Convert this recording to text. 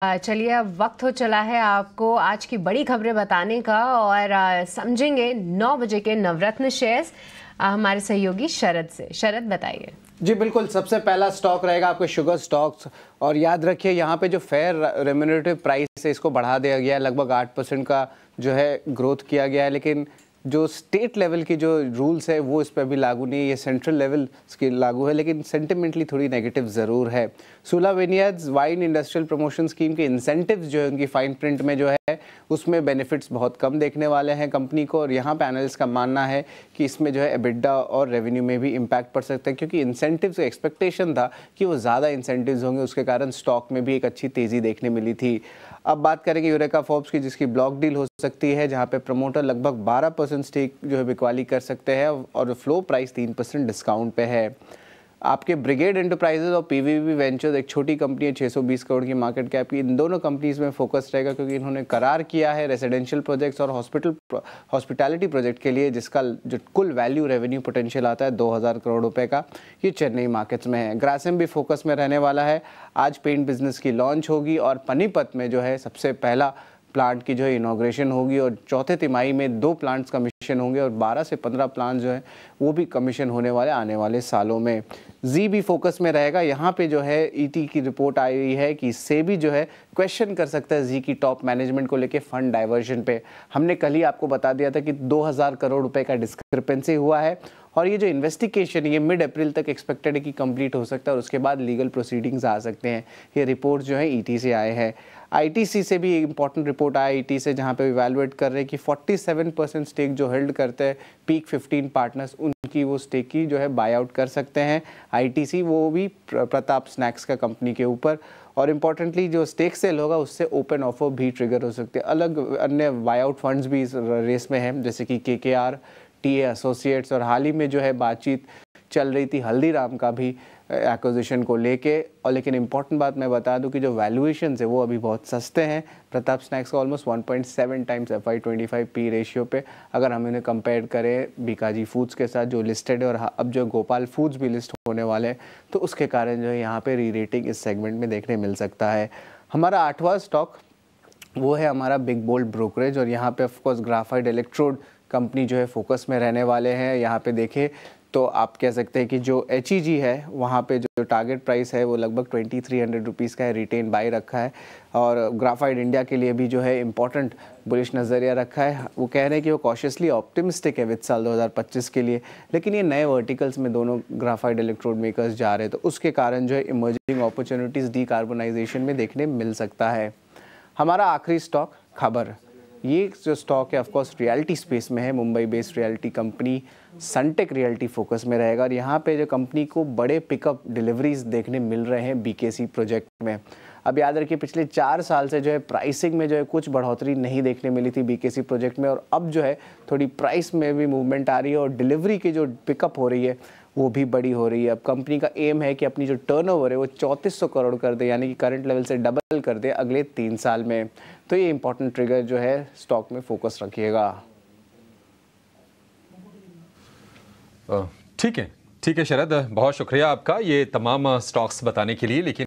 चलिए अब वक्त हो चला है आपको आज की बड़ी खबरें बताने का और समझेंगे 9 बजे के नवरत्न शेयर्स हमारे सहयोगी शरद से। शरद बताइए। जी बिल्कुल, सबसे पहला स्टॉक रहेगा आपके शुगर स्टॉक्स। और याद रखिए यहाँ पे जो फेयर रेम्यूनरेटिव प्राइस है इसको बढ़ा दिया गया है, लगभग 8% का जो है ग्रोथ किया गया है। लेकिन जो स्टेट लेवल की जो रूल्स है वो इस पर अभी लागू नहीं है, ये सेंट्रल लेवल की लागू है, लेकिन सेंटिमेंटली थोड़ी नेगेटिव ज़रूर है। सूला विनियर्ड्स वाइन इंडस्ट्रियल प्रमोशन स्कीम के इंसेंटिव्स जो है उनकी फाइन प्रिंट में जो है उसमें बेनिफिट्स बहुत कम देखने वाले हैं कंपनी को। और यहाँ पे एनालिस्ट का मानना है कि इसमें जो है एबिडा और रेवेन्यू में भी इम्पैक्ट पड़ सकता है, क्योंकि इंसेंटिव्स का एक्सपेक्टेशन था कि वो ज़्यादा इंसेंटिव्स होंगे, उसके कारण स्टॉक में भी एक अच्छी तेज़ी देखने मिली थी। अब बात करेंगे यूरेका फोर्ब्स की, जिसकी ब्लॉक डील हो सकती है, जहां पे प्रमोटर लगभग 12% स्टेक जो है बिकवाली कर सकते हैं और फ्लो प्राइस 3% डिस्काउंट पे है। आपके ब्रिगेड एंटरप्राइजेज और पीवीबी वेंचर्स एक छोटी कंपनी है, 620 करोड़ की मार्केट कैप की। इन दोनों कंपनीज में फोकस रहेगा, क्योंकि इन्होंने करार किया है रेजिडेंशियल प्रोजेक्ट्स और हॉस्पिटैलिटी प्रोजेक्ट के लिए, जिसका जो कुल वैल्यू रेवेन्यू पोटेंशियल आता है 2000 करोड़ रुपए का। ये चेन्नई मार्केट्स में है। ग्रासिम भी फोकस में रहने वाला है। आज पेंट बिजनेस की लॉन्च होगी और पनीपत में जो है सबसे पहला प्लांट की जो है इनॉग्रेशन होगी और चौथे तिमाही में 2 प्लांट्स कमीशन होंगे और 12 से 15 प्लांट जो है वो भी कमीशन होने वाले आने वाले सालों में। जी भी फोकस में रहेगा। यहाँ पे जो है ईटी की रिपोर्ट आई हुई है कि सेबी जो है क्वेश्चन कर सकता है जी की टॉप मैनेजमेंट को लेके फंड डाइवर्जन पे। हमने कल ही आपको बता दिया था कि 2000 करोड़ रुपए का डिस्क्रिपेंसी हुआ है और ये जो इन्वेस्टिगेशन ये मिड अप्रैल तक एक्सपेक्टेड है कि कंप्लीट हो सकता है और उसके बाद लीगल प्रोसीडिंग्स आ सकते हैं। ये रिपोर्ट जो है ईटी से आए हैं। आईटीसी से भी इंपॉर्टेंट रिपोर्ट आया ईटी से, जहाँ पे इवैल्यूएट कर रहे हैं कि 47% स्टेक जो होल्ड करते हैं पीक 15 पार्टनर्स, उनकी वो स्टेक की जो है बाय आउट कर सकते हैं आईटीसी, वो भी प्रताप स्नैक्स का कंपनी के ऊपर। और इम्पॉर्टेंटली जो स्टेक सेल होगा उससे ओपन ऑफर भी ट्रिगर हो सकते हैं। अलग अन्य बाय आउट फंड्स भी इस रेस में हैं, जैसे कि केकेआर, टीए एसोसिएट्स, और हाल ही में जो है बातचीत चल रही थी हल्दीराम का भी एक्विजिशन को लेके। और लेकिन इंपॉर्टेंट बात मैं बता दूं कि जो वैल्यूएशन है वो अभी बहुत सस्ते हैं। प्रताप स्नैक्स का almost 1.7 times FY25 P ratio पे, अगर हम इन्हें कंपेयर करें बीकाजी फूड्स के साथ जो लिस्टेड है और अब जो गोपाल फूड्स भी लिस्ट होने वाले हैं, तो उसके कारण जो है यहाँ पे री रेटिंग इस सेगमेंट में देखने मिल सकता है। हमारा 8वां स्टॉक वो है हमारा बिग बोल्ड ब्रोकरेज, और यहाँ पे ऑफकोर्स ग्राफाइट इलेक्ट्रोड कंपनी जो है फोकस में रहने वाले हैं। यहाँ पे देखें तो आप कह सकते हैं कि जो HEG है वहाँ पे जो टारगेट प्राइस है वो लगभग 2300 रुपीज़ का है, रिटेन बाय रखा है। और ग्राफाइट इंडिया के लिए भी जो है इंपॉर्टेंट बुलिश नज़रिया रखा है। वो कह रहे हैं कि वो कॉशियसली ऑप्टिमिस्टिक है वित्त साल 2025 के लिए, लेकिन ये नए वर्टिकल्स में दोनों ग्राफाइट इलेक्ट्रोड मेकर्स जा रहे हैं, तो उसके कारण जो है इमर्जिंग अपॉर्चुनिटीज़ डीकार्बोनाइजेशन में देखने मिल सकता है। हमारा आखिरी स्टॉक खबर, ये जो स्टॉक है ऑफकोर्स रियलिटी स्पेस में है। Mumbai based realty company Sunteck realty focus में रहेगा और यहाँ पे जो कंपनी को बड़े पिकअप डिलीवरीज देखने मिल रहे हैं बीकेसी प्रोजेक्ट में। अब याद रखिए पिछले 4 साल से जो है प्राइसिंग में जो है कुछ बढ़ोतरी नहीं देखने मिली थी बीकेसी प्रोजेक्ट में, और अब जो है थोड़ी प्राइस में भी मूवमेंट आ रही है और डिलीवरी की जो पिकअप हो रही है वो भी बड़ी हो रही है। अब कंपनी का एम है कि अपनी जो टर्नओवर है वो 3400 करोड़ कर दे, यानी कि करंट लेवल से डबल कर दे अगले 3 साल में। तो ये इंपॉर्टेंट ट्रिगर जो है स्टॉक में फोकस रखिएगा। ठीक है शरद, बहुत शुक्रिया आपका ये तमाम स्टॉक्स बताने के लिए। लेकिन